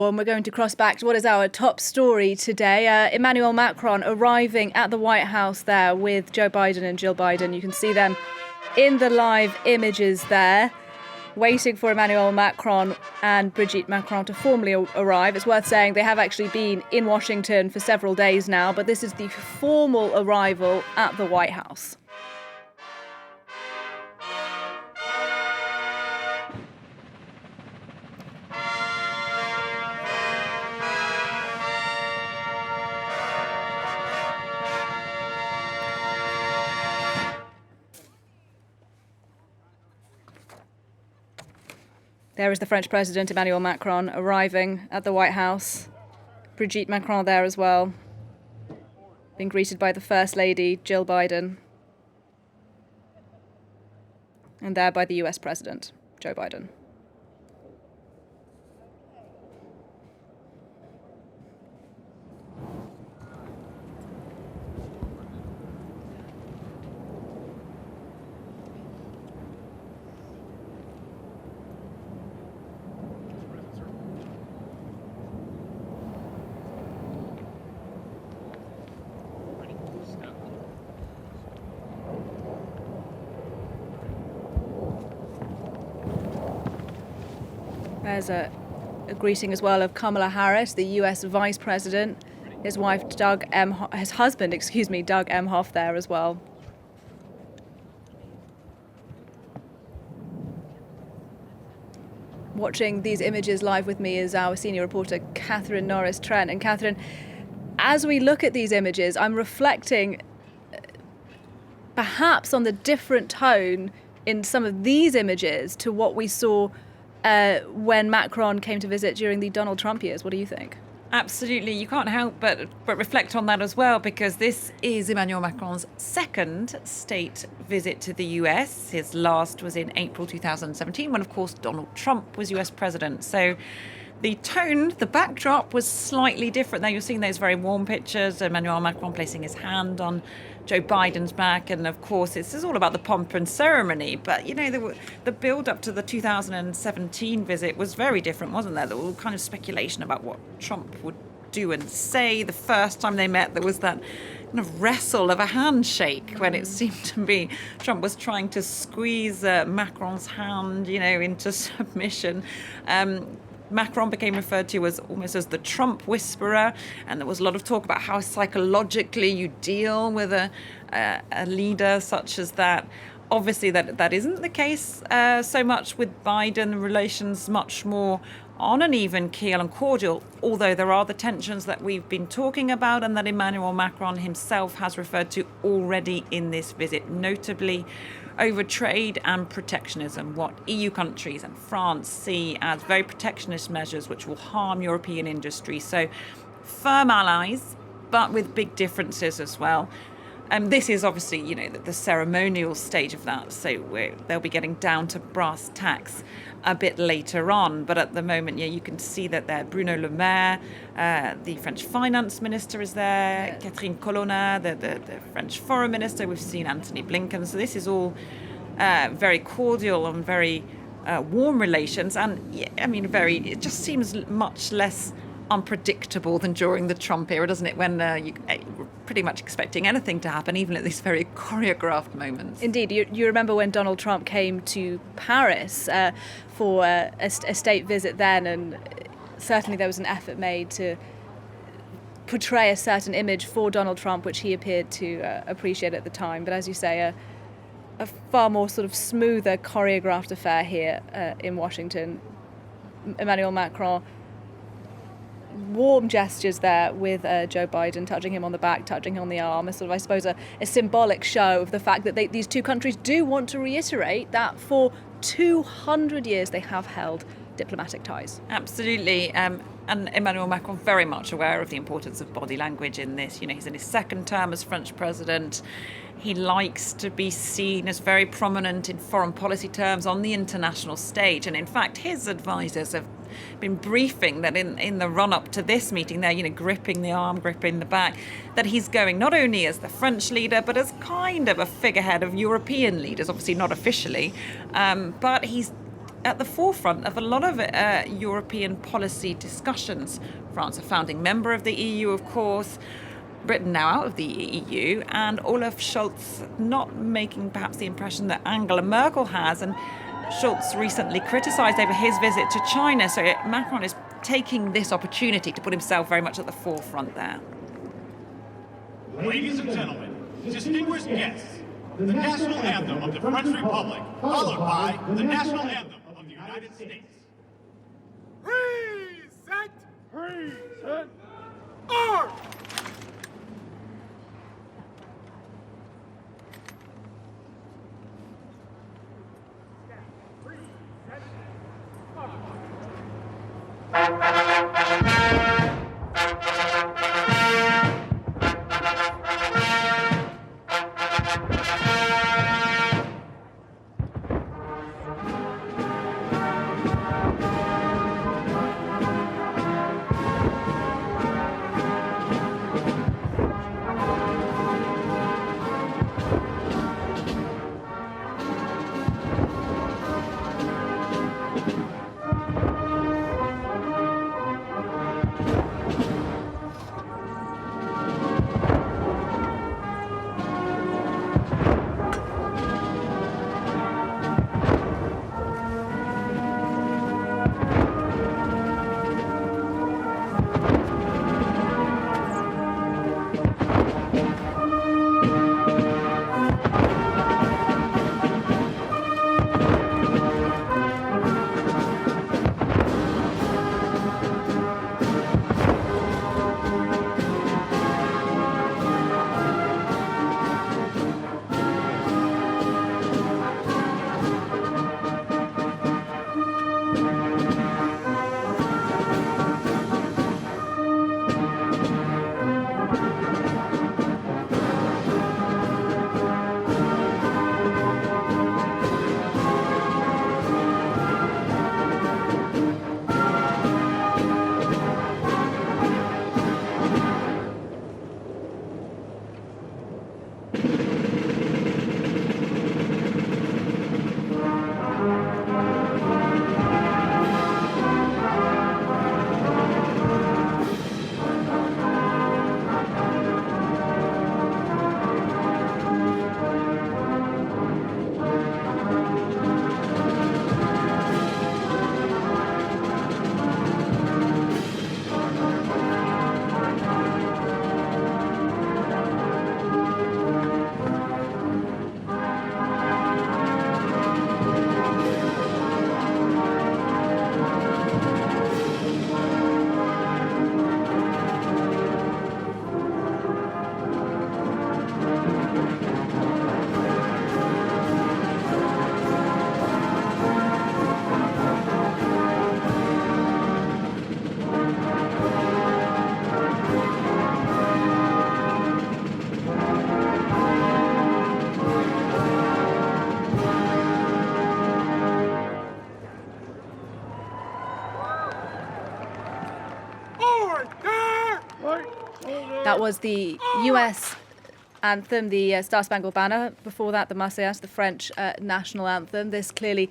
And we're going to cross back to what is our top story today. Emmanuel Macron arriving at the White House there with Joe Biden and Jill Biden. You can see them in the live images there, waiting for Emmanuel Macron and Brigitte Macron to formally arrive. It's worth saying they have actually been in Washington for several days now, but this is the formal arrival at the White House. There is the French President, Emmanuel Macron, arriving at the White House. Brigitte Macron there as well, being greeted by the First Lady, Jill Biden. And there by the US President, Joe Biden. There's a greeting as well of Kamala Harris, the US Vice President, his wife his husband, Doug Emhoff there as well. Watching these images live with me is our senior reporter, Catherine Norris-Trent. And Catherine, as we look at these images, I'm reflecting perhaps on the different tone in some of these images to what we saw when Macron came to visit during the Donald Trump years. What do you think? Absolutely. You can't help but reflect on that as well, because this is Emmanuel Macron's second state visit to the US. His last was in April 2017, when, of course, Donald Trump was US president. So the tone, the backdrop was slightly different. Now you're seeing those very warm pictures, Emmanuel Macron placing his hand on Joe Biden's back. And of course, this is all about the pomp and ceremony. But, you know, the build up to the 2017 visit was very different, wasn't there? There was all kind of speculation about what Trump would do and say. The first time they met, there was that kind of wrestle of a handshake when it seemed to be Trump was trying to squeeze Macron's hand, into submission. Macron became referred to as almost as the Trump whisperer, and there was a lot of talk about how psychologically you deal with a leader such as that. Obviously, that isn't the case so much with Biden. Relations much more on an even keel and cordial, although there are the tensions that we've been talking about and that Emmanuel Macron himself has referred to already in this visit, notably over trade and protectionism, what EU countries and France see as very protectionist measures which will harm European industry. So firm allies, but with big differences as well. This is obviously, the ceremonial stage of that. So they'll be getting down to brass tacks a bit later on. But at the moment, you can see that there. Bruno Le Maire, the French finance minister is there. Catherine Colonna, the French foreign minister. We've seen Antony Blinken. So this is all very cordial and very warm relations. And it just seems much less unpredictable than during the Trump era, doesn't it, when you're pretty much expecting anything to happen, even at these very choreographed moments. Indeed. You remember when Donald Trump came to Paris for a state visit then, and certainly there was an effort made to portray a certain image for Donald Trump, which he appeared to appreciate at the time. But as you say, a far more sort of smoother, choreographed affair here in Washington. Emmanuel Macron, warm gestures there with Joe Biden, touching him on the back, touching him on the arm, I suppose, a symbolic show of the fact that these two countries do want to reiterate that for 200 years they have held diplomatic ties. Absolutely. And Emmanuel Macron very much aware of the importance of body language in this. He's in his second term as French president. He likes to be seen as very prominent in foreign policy terms on the international stage. And in fact, his advisors have been briefing that in the run-up to this meeting, they're, gripping the arm, gripping the back, that he's going not only as the French leader, but as kind of a figurehead of European leaders, obviously not officially, but he's at the forefront of a lot of European policy discussions. France, a founding member of the EU, of course, Britain now out of the EU, and Olaf Scholz not making perhaps the impression that Angela Merkel has. And Scholz recently criticised over his visit to China, so Macron is taking this opportunity to put himself very much at the forefront there. Ladies and gentlemen, distinguished guests, the national anthem of the French Republic, followed by the national anthem of the United States. Reset! Reset! Arm! That was the US anthem, the Star Spangled Banner. Before that, the Marseillaise, the French national anthem. This clearly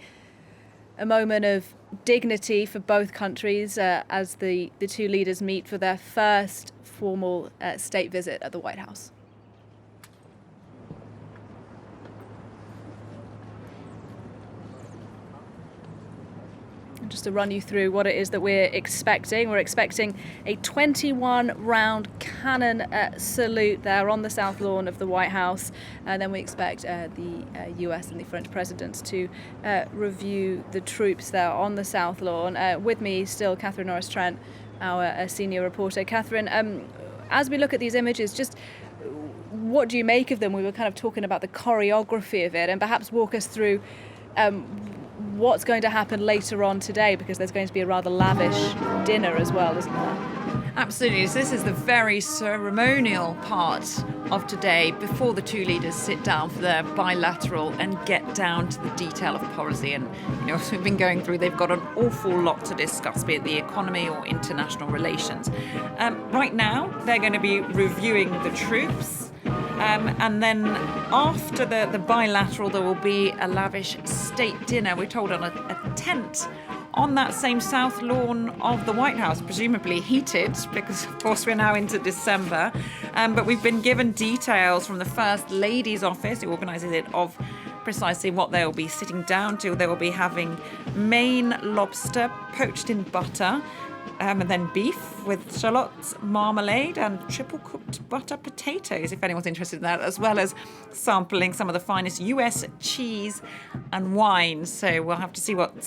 a moment of dignity for both countries as the two leaders meet for their first formal state visit at the White House. Just to run you through what it is that we're expecting. We're expecting a 21-round cannon salute there on the south lawn of the White House. And then we expect the US and the French presidents to review the troops there on the south lawn. With me still, Catherine Norris-Trent, our senior reporter. Catherine, as we look at these images, just what do you make of them? We were kind of talking about the choreography of it, and perhaps walk us through what's going to happen later on today, because there's going to be a rather lavish dinner as well, isn't there? Absolutely. So this is the very ceremonial part of today before the two leaders sit down for their bilateral and get down to the detail of policy. And, as we've been going through, they've got an awful lot to discuss, be it the economy or international relations. Right now, they're going to be reviewing the troops. And then after the bilateral, there will be a lavish state dinner, we're told, on a tent on that same south lawn of the White House, presumably heated, because of course we're now into December. But we've been given details from the First Lady's office, who organises it, of precisely what they'll be sitting down to. They will be having Maine lobster poached in butter, and then beef with shallots, marmalade, and triple cooked butter potatoes, if anyone's interested in that, as well as sampling some of the finest US cheese and wine. So we'll have to see what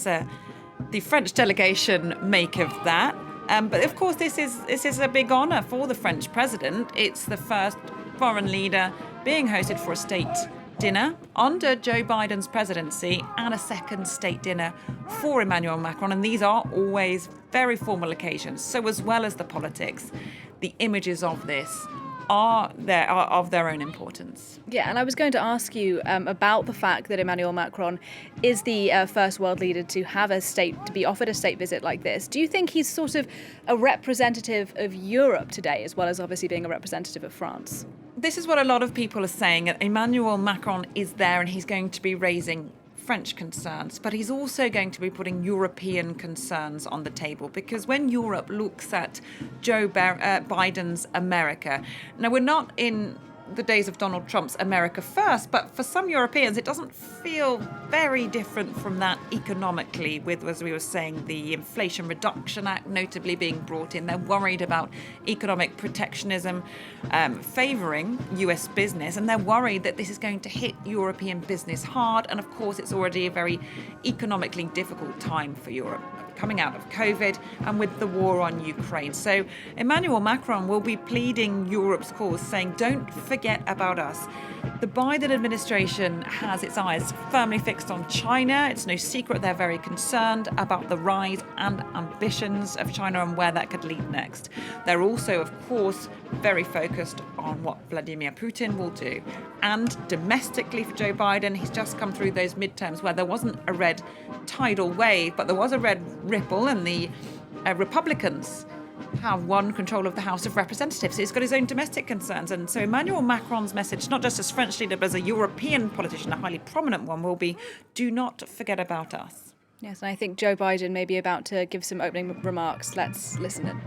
the French delegation make of that. But of course, this is a big honour for the French president. It's the first foreign leader being hosted for a state dinner under Joe Biden's presidency, and a second state dinner for Emmanuel Macron. And these are always very formal occasions. So as well as the politics, the images of this are of their own importance. Yeah, and I was going to ask you about the fact that Emmanuel Macron is the first world leader to be offered a state visit like this. Do you think he's sort of a representative of Europe today, as well as obviously being a representative of France? This is what a lot of people are saying. Emmanuel Macron is there and he's going to be raising French concerns, but he's also going to be putting European concerns on the table, because when Europe looks at Joe Biden's America, now we're not in the days of Donald Trump's America First, but for some Europeans it doesn't feel very different from that economically, with, as we were saying, the Inflation Reduction Act notably being brought in. They're worried about economic protectionism favouring US business, and they're worried that this is going to hit European business hard. And of course it's already a very economically difficult time for Europe, coming out of COVID and with the war on Ukraine. So Emmanuel Macron will be pleading Europe's cause, saying, don't forget about us. The Biden administration has its eyes firmly fixed on China. It's no secret they're very concerned about the rise and ambitions of China and where that could lead next. They're also, of course, very focused on what Vladimir Putin will do. And domestically for Joe Biden, he's just come through those midterms where there wasn't a red tidal wave, but there was a red ripple, and the Republicans have won control of the House of Representatives. He's got his own domestic concerns. And so Emmanuel Macron's message, not just as French leader, but as a European politician, a highly prominent one, will be, do not forget about us. Yes, and I think Joe Biden may be about to give some opening remarks. Let's listen in.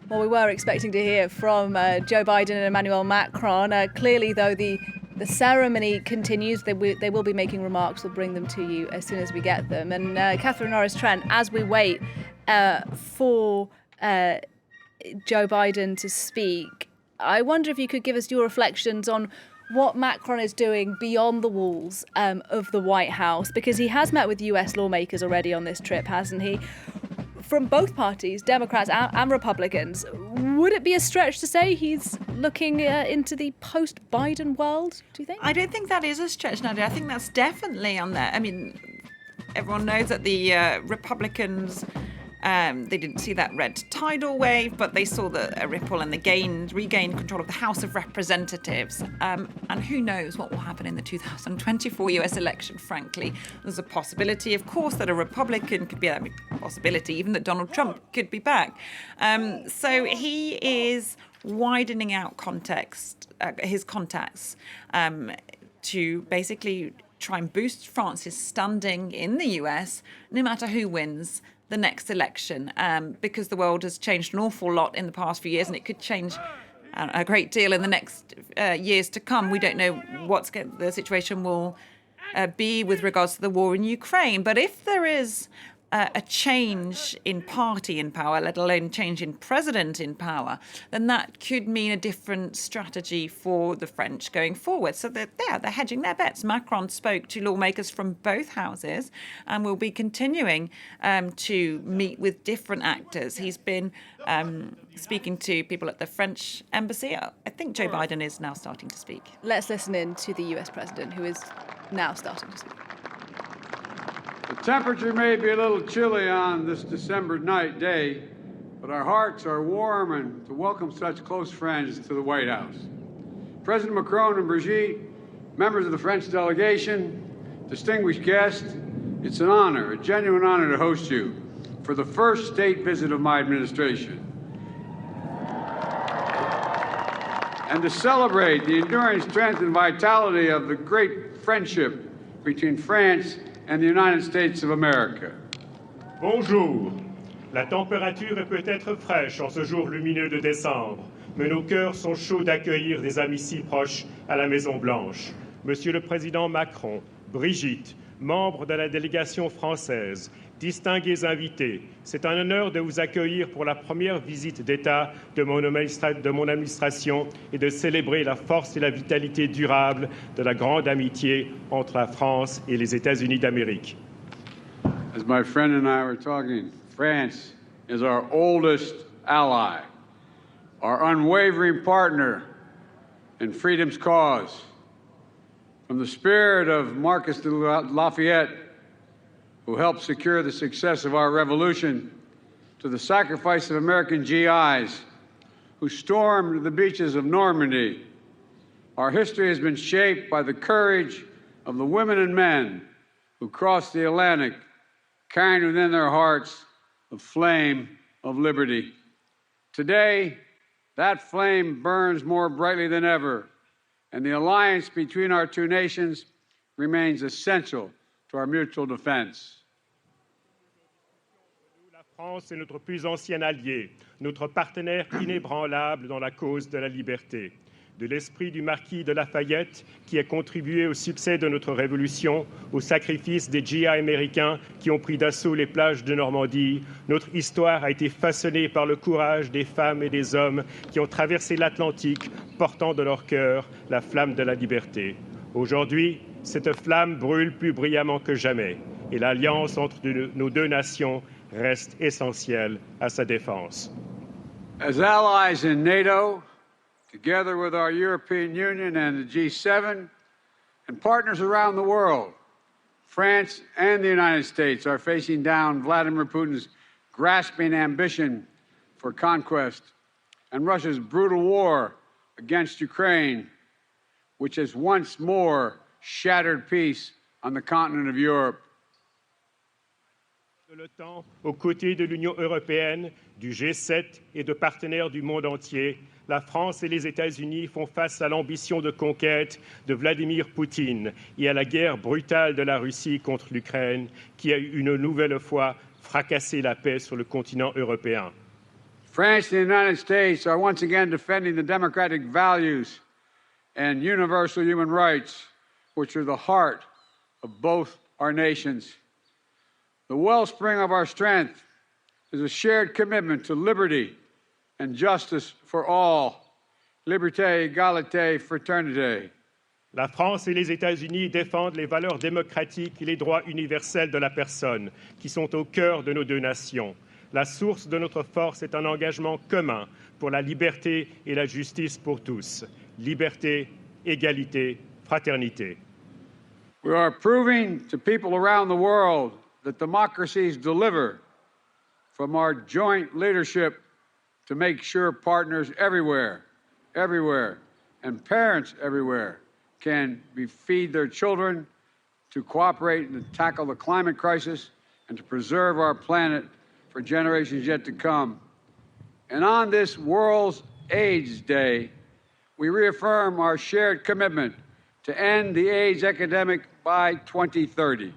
Well, we were expecting to hear from Joe Biden and Emmanuel Macron. Clearly, though, the ceremony continues. They will be making remarks. We'll bring them to you as soon as we get them. And Catherine Norris-Trent, as we wait for Joe Biden to speak, I wonder if you could give us your reflections on what Macron is doing beyond the walls of the White House, because he has met with US lawmakers already on this trip, hasn't he? From both parties, Democrats and Republicans. Would it be a stretch to say he's looking into the post-Biden world, do you think? I don't think that is a stretch, Nadia. I think that's definitely on there. I mean, everyone knows that the Republicans, they didn't see that red tidal wave, but they saw a ripple, and they regained control of the House of Representatives. And who knows what will happen in the 2024 US election, frankly. There's a possibility, of course, that a Republican could be, a possibility even that Donald Trump could be back. So he is widening out his contacts to basically try and boost France's standing in the US, no matter who wins the next election, because the world has changed an awful lot in the past few years, and it could change a great deal in the next years to come. We don't know what the situation will be with regards to the war in Ukraine. But if there is a change in party in power, let alone change in president in power, then that could mean a different strategy for the French going forward. So they're hedging their bets. Macron spoke to lawmakers from both houses and will be continuing to meet with different actors. He's been speaking to people at the French embassy. I think Joe Biden is now starting to speak. Let's listen in to the US president, who is now starting to speak. The temperature may be a little chilly on this December day, but our hearts are warm and to welcome such close friends to the White House. President Macron and Brigitte, members of the French delegation, distinguished guests, it's an honor, a genuine honor to host you for the first state visit of my administration. And to celebrate the enduring strength and vitality of the great friendship between France and the United States of America. Bonjour. La température est peut-être fraîche en ce jour lumineux de décembre, mais nos cœurs sont chauds d'accueillir des amis si proches à la Maison-Blanche. Monsieur le Président Macron, Brigitte, membres de la délégation française, distingués invités, c'est un honneur de vous accueillir pour la première visite d'État de mon administration et de célébrer la force et la vitalité durable de la grande amitié entre la France et les États-Unis d'Amérique. As my friend and I were talking, France is our oldest ally, our unwavering partner in freedom's cause. From the spirit of Marcus de Lafayette, who helped secure the success of our revolution, to the sacrifice of American GIs who stormed the beaches of Normandy, our history has been shaped by the courage of the women and men who crossed the Atlantic, carrying within their hearts the flame of liberty. Today, that flame burns more brightly than ever, and the alliance between our two nations remains essential to our mutual defense. La France est notre plus ancien allié, notre partenaire inébranlable dans la cause de la liberté. De l'esprit du marquis de Lafayette, qui a contribué au succès de notre révolution, au sacrifice des GI américains qui ont pris d'assaut les plages de Normandie, notre histoire a été façonnée par le courage des femmes et des hommes qui ont traversé l'Atlantique, portant de leur cœur la flamme de la liberté. Aujourd'hui, cette flamme brûle plus brillamment que jamais, et l'alliance entre nos deux nations reste essentielle à sa défense. As allies in NATO, together with our European Union and the G7, and partners around the world, France and the United States are facing down Vladimir Putin's grasping ambition for conquest and Russia's brutal war against Ukraine, which has once more shattered peace on the continent of Europe. Le temps, aux côtés de l'Union européenne, du G7 et de partenaires du monde entier, la France et les États-Unis font face à l'ambition de conquête de Vladimir Poutine et à la guerre brutale de la Russie contre l'Ukraine, qui a une nouvelle fois fracassé la paix sur le continent européen. France and the United States are once again defending the democratic values and universal human rights, which are the heart of both our nations. The wellspring of our strength is a shared commitment to liberty and justice for all. Liberté, égalité, fraternité. La France et les États-Unis défendent les valeurs démocratiques et les droits universels de la personne, qui sont au cœur de nos deux nations. La source de notre force est un engagement commun pour la liberté et la justice pour tous. Liberté, égalité, fraternité. We are proving to people around the world that democracies deliver, from our joint leadership to make sure partners everywhere, and parents everywhere can feed their children, to cooperate and to tackle the climate crisis, and to preserve our planet for generations yet to come. And on this World's AIDS Day, we reaffirm our shared commitment to end the AIDS epidemic by 2030.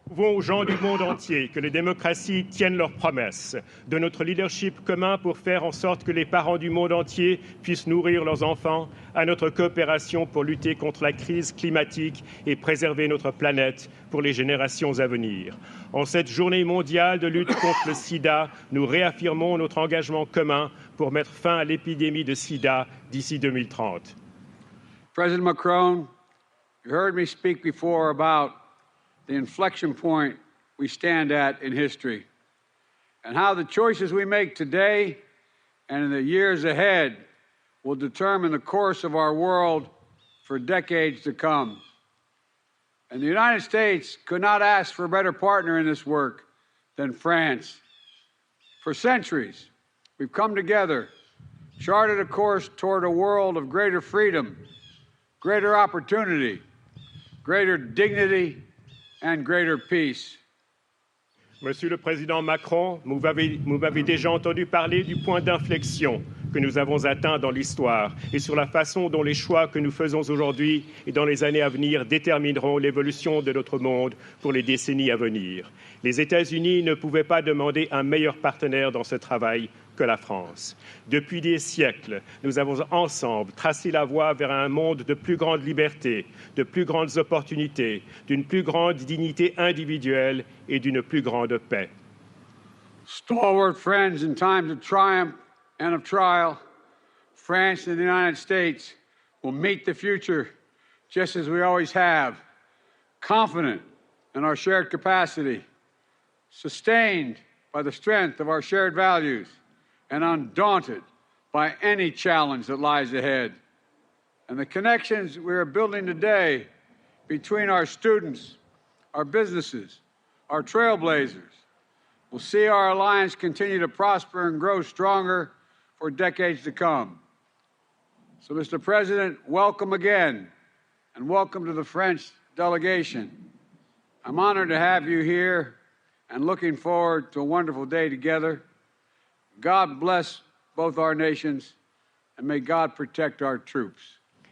Prouvons aux gens du monde entier que les démocraties tiennent leurs promesses, de notre leadership commun pour faire en sorte que les parents du monde entier puissent nourrir leurs enfants, à notre coopération pour lutter contre la crise climatique et préserver notre planète pour les générations à venir. En cette journée mondiale de lutte contre le sida, nous réaffirmons notre engagement commun pour mettre fin à l'épidémie de sida d'ici 2030. President Macron, you heard me speak before about the inflection point we stand at in history, and how the choices we make today and in the years ahead will determine the course of our world for decades to come. And the United States could not ask for a better partner in this work than France. For centuries, we've come together, charted a course toward a world of greater freedom, greater opportunity, greater dignity, and greater peace. Monsieur le Président Macron, vous m'avez déjà entendu parler du point d'inflexion que nous avons atteint dans l'histoire et sur la façon dont les choix que nous faisons aujourd'hui et dans les années à venir détermineront l'évolution de notre monde pour les décennies à venir. Les États-Unis ne pouvaient pas demander un meilleur partenaire dans ce travail que la France. Depuis des siècles, nous avons ensemble tracé la voie vers un monde de plus grande liberté, de plus grandes opportunités, d'une plus grande dignité individuelle et d'une plus grande paix. Stalwart friends in times of triumph and of trial, France and the United States will meet the future just as we always have, confident in our shared capacity, sustained by the strength of our shared values, and undaunted by any challenge that lies ahead. And the connections we are building today between our students, our businesses, our trailblazers, will see our alliance continue to prosper and grow stronger for decades to come. So, Mr. President, welcome again, and welcome to the French delegation. I'm honored to have you here and looking forward to a wonderful day together. God bless both our nations, and may God protect our troops.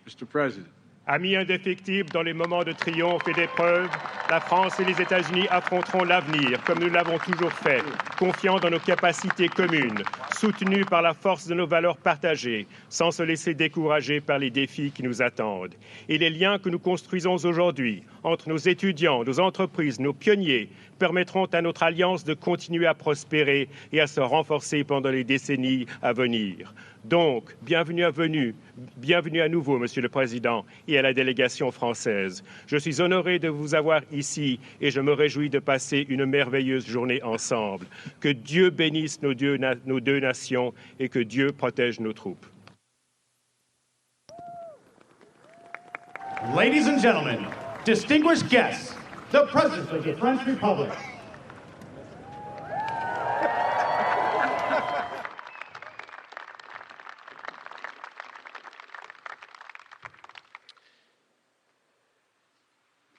Mr. President. Amis indéfectibles dans les moments de triomphe et d'épreuve, la France et les États-Unis affronteront l'avenir comme nous l'avons toujours fait, confiants dans nos capacités communes, soutenus par la force de nos valeurs partagées, sans se laisser décourager par les défis qui nous attendent. Et les liens que nous construisons aujourd'hui entre nos étudiants, nos entreprises, nos pionniers, permettront à notre alliance de continuer à prospérer et à se renforcer pendant les décennies à venir. Donc, bienvenue à nouveau, Monsieur le Président, et à la délégation française. Je suis honoré de vous avoir ici et je me réjouis de passer une merveilleuse journée ensemble. Que Dieu bénisse nos deux nations et que Dieu protège nos troupes. Ladies and gentlemen, distinguished guests, the President of the French Republic.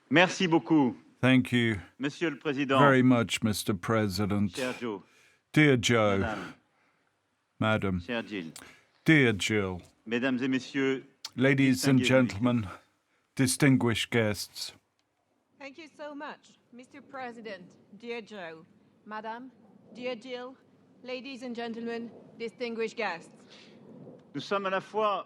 Merci beaucoup. Thank you Monsieur le Président. very much, Mr. President. Cher Joe. Dear Joe, Madame. Madam, Cher Jill. dear Jill, Mesdames et Messieurs, ladies and distingués gentlemen, distinguished guests, Thank you so much, Mr. President, dear Joe, Madam, dear Jill, ladies and gentlemen, distinguished guests. nous sommes à la fois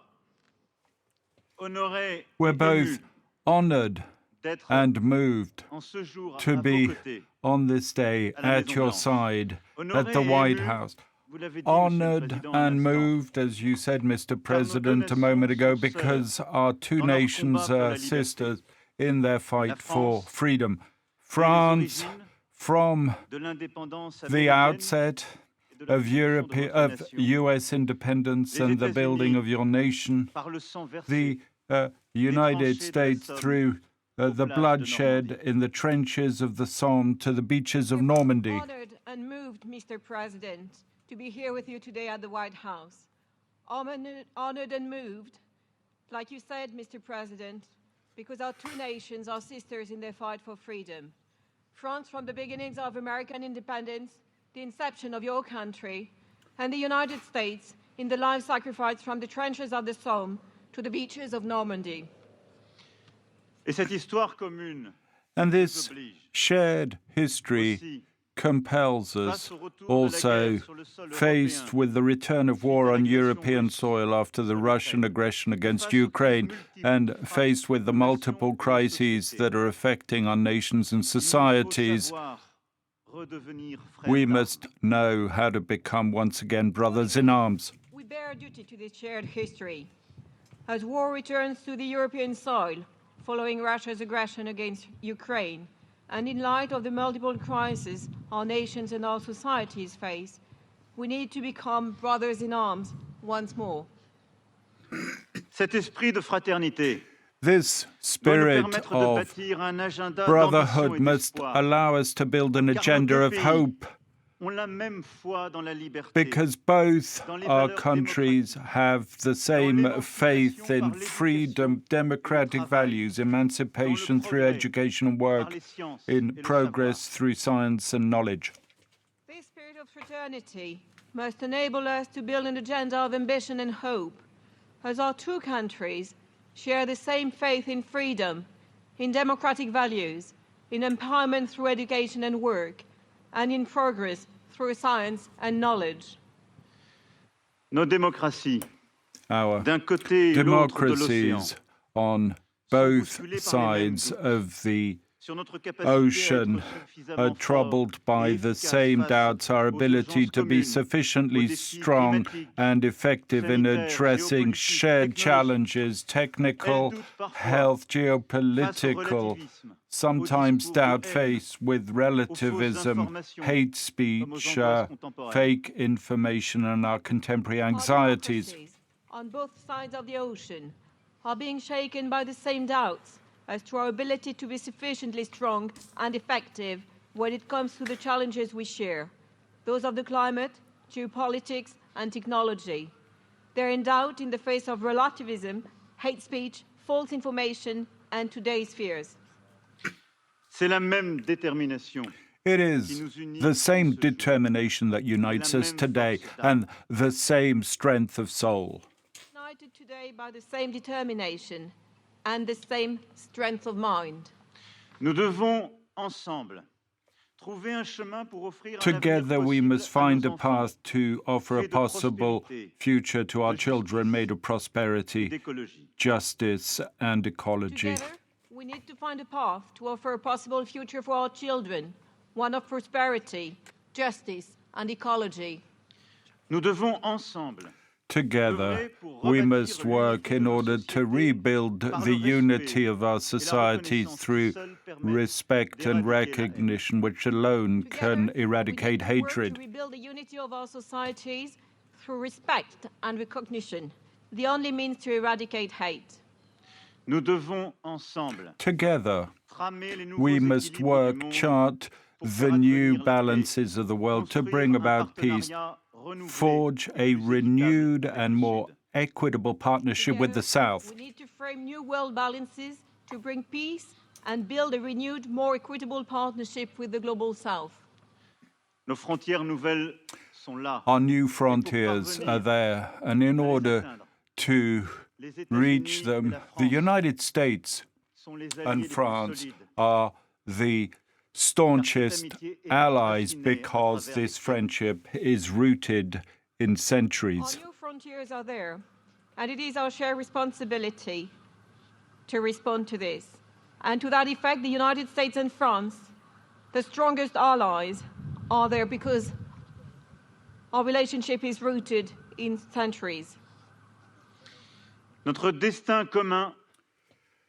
honorés we're et both émus honored d'être and moved en ce jour to à vos be côtés. on this day à la at Maison your Blanche. side Honorés at the et White émus, House. vous l'avez dit, Monsieur le Honored Président, à and l'instant, moved, as you said, Mr. car nos deux President, a moment ago, nations sont because our two dans leur nations combat pour la are liberté. sisters in their La fight for France, freedom. dès les France, origines from de l'indépendance the américaine outset et de la of construction de votre nation, US independence Les and the États-Unis, building of your nation, par le sang versé, the United tranchées de la States Somme through aux the plages de bloodshed Normandie. in the trenches of the Somme to the beaches of We're Normandy. honored and moved, Mr. President, to be here with you today at the White House. Honored and moved, like you said, Mr. President, because our two nations are sisters in their fight for freedom. France from the beginnings of American independence, the inception of your country, and the United States in the life sacrifice from the trenches of the Somme to the beaches of Normandy. Et cette histoire commune And this shared history compels us also, faced with the return of war on European soil after the Russian aggression against Ukraine, and faced with the multiple crises that are affecting our nations and societies, we must know how to become once again brothers in arms. We bear duty to this shared history. As war returns to the European soil following Russia's aggression against Ukraine, and in light of the multiple crises our nations and our societies face, we need to become brothers in arms once more. Cet esprit de fraternité This spirit of brotherhood must allow us to build an agenda of hope, because both our countries have the same faith in freedom, democratic values, emancipation through education and work, in progress through science and knowledge. This spirit of fraternity must enable us to build an agenda of ambition and hope, as our two countries share the same faith in freedom, in democratic values, in empowerment through education and work, and in progress through science and knowledge. Nos démocraties, Our d'un côté et l'autre de l'océan, democracies on both sides of the ocean are troubled by the same doubts, our ability to be sufficiently strong and effective in addressing shared challenges, technical, health, geopolitical, sometimes doubt faced with relativism, hate speech, fake information, and our contemporary anxieties. On both sides of the ocean are being shaken by the same doubts as to our ability to be sufficiently strong and effective when it comes to the challenges we share, those of the climate, geopolitics, and technology. They're in doubt in the face of relativism, hate speech, false information, and today's fears. C'est la même détermination. It is the same determination that unites us today, and the same strength of soul. United today by the same determination and the same strength of mind. Nous devons ensemble trouver un chemin pour offrir un Together, avenir we possible must à find nos a enfants, path to offer a fait de possible prospérité, future to our de children made of justice, prosperity, d'écologie. justice, and ecology. Together, we need to find a path to offer a possible future for our children, one of prosperity, justice, and ecology. Nous devons ensemble Together, we must work in order to rebuild the unity of our societies through respect and recognition, which alone can eradicate we need to work hatred. to rebuild the unity of our societies through respect and recognition, the only means to eradicate hate. Nous devons ensemble Together, tramer les nouveaux we must équilibres du work, monde chart pour the faire new advenir la paix, balances of the world to construire bring un about peace, partenariat renouvelé forge et a plus renewed équitable avec and le more Sud. equitable partnership with the Together, South. we need to frame new world balances to bring peace and build a renewed, more equitable partnership with the global South. Nos frontières nouvelles sont là. Our new frontiers are there, and in order to Les États-Unis reach et them, la the France United States sont les alliés and les plus France solides. are the staunchest allies because this friendship is rooted in Our centuries. new frontiers are there, and it is our shared responsibility to respond to this. And to that effect, the United States and France, the strongest allies, are there because our relationship is rooted in centuries. Notre destin commun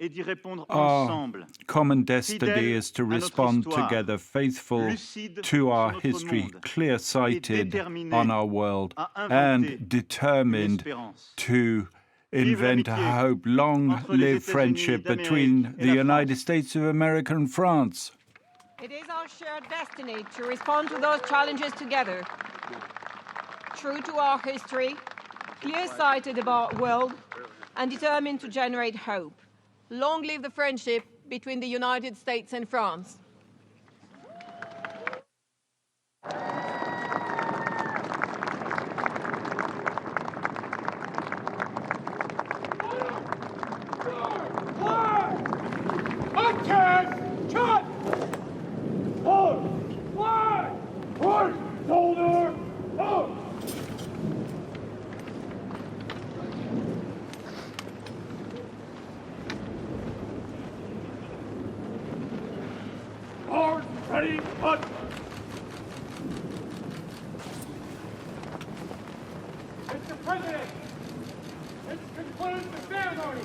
est d'y répondre Our ensemble. common destiny is to Fidèle à notre respond histoire, together, faithful lucide to our sur notre history, monde, clear-sighted et déterminé on our world, à inventer and determined l'espérance. to Vive invent a l'amitié hope. Long entre les live États-Unis friendship d'Amérique between et the la United France. States of America and France. It is our shared destiny to respond to those challenges together, true to our history, clear-sighted about our world, and determined to generate hope. Long live the friendship between the United States and France. Podcast! Cut! Mr. President, this concludes the ceremony.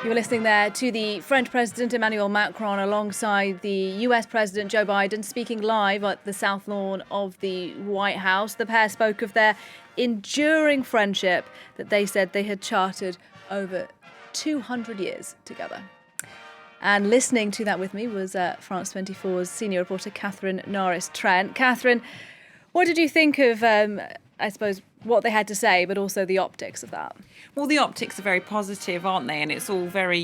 You're listening there to the French President Emmanuel Macron alongside the US President Joe Biden speaking live at the South Lawn of the White House. The pair spoke of their enduring friendship that they said they had charted over 200 years together. And listening to that with me was France 24's senior reporter Catherine Norris-Trent. Catherine, what did you think of, I suppose, what they had to say, but also the optics of that? Well, the optics are very positive, aren't they? And it's all very,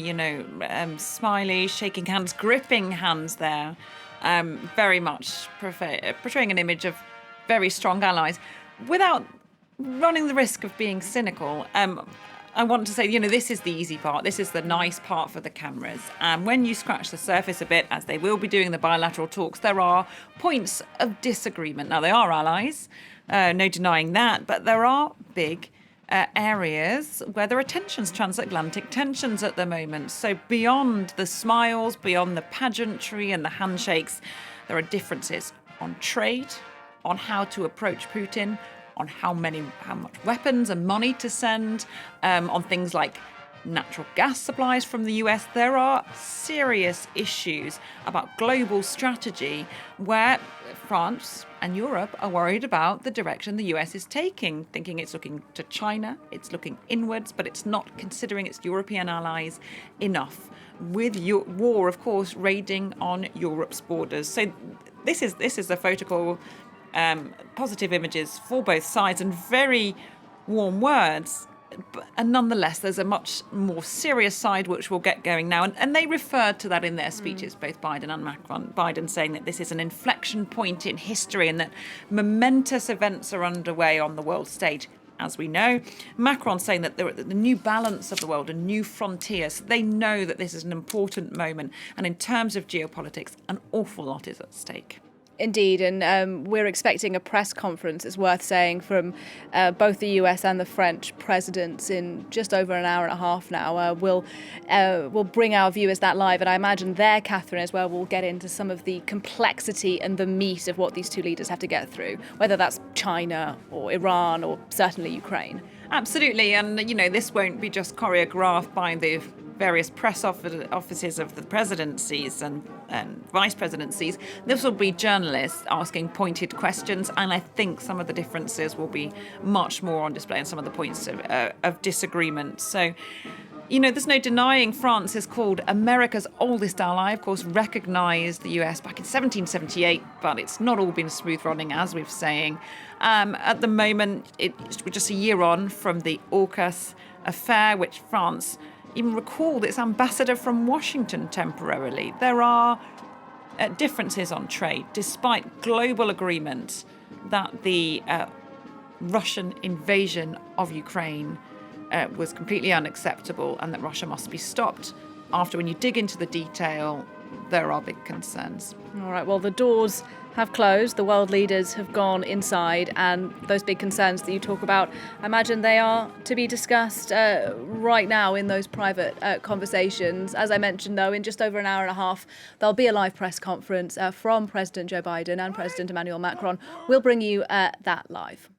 smiley, shaking hands, gripping hands there. Very much portraying an image of very strong allies without running the risk of being cynical. I want to say, this is the easy part. This is the nice part for the cameras. And when you scratch the surface a bit, as they will be doing the bilateral talks, there are points of disagreement. Now, they are allies, no denying that, but there are big areas where there are tensions, transatlantic tensions at the moment. So beyond the smiles, beyond the pageantry and the handshakes, there are differences on trade, on how to approach Putin, on how much weapons and money to send, on things like natural gas supplies from the US. There are serious issues about global strategy where France and Europe are worried about the direction the US is taking, thinking it's looking to China, it's looking inwards, but it's not considering its European allies enough, with war, of course, raging on Europe's borders. So this is the protocol. Positive images for both sides and very warm words. And nonetheless, there's a much more serious side which we'll get going now. And they referred to that in their speeches, both Biden and Macron. Biden saying that this is an inflection point in history and that momentous events are underway on the world stage, as we know. Macron saying that the new balance of the world, a new frontier. So they know that this is an important moment. And in terms of geopolitics, an awful lot is at stake. Indeed, and we're expecting a press conference, it's worth saying, from both the US and the French presidents in just over an hour and a half now. We'll bring our viewers that live, and I imagine there, Catherine, as well, we'll get into some of the complexity and the meat of what these two leaders have to get through, whether that's China or Iran or certainly Ukraine. Absolutely, and this won't be just choreographed by the various press offices of the presidencies and vice presidencies. This will be journalists asking pointed questions, and I think some of the differences will be much more on display and some of the points of disagreement. So, there's no denying France is called America's oldest ally, of course, recognised the US back in 1778, but it's not all been smooth running, as we've saying. At the moment, we're just a year on from the AUKUS affair, which France even recalled its ambassador from Washington temporarily. There are differences on trade, despite global agreement that the Russian invasion of Ukraine was completely unacceptable and that Russia must be stopped. After, when you dig into the detail, there are big concerns. All right, well, the doors have closed, the world leaders have gone inside, and those big concerns that you talk about, I imagine they are to be discussed right now in those private conversations. As I mentioned, though, in just over an hour and a half, there'll be a live press conference from President Joe Biden and President Emmanuel Macron. We'll bring you that live.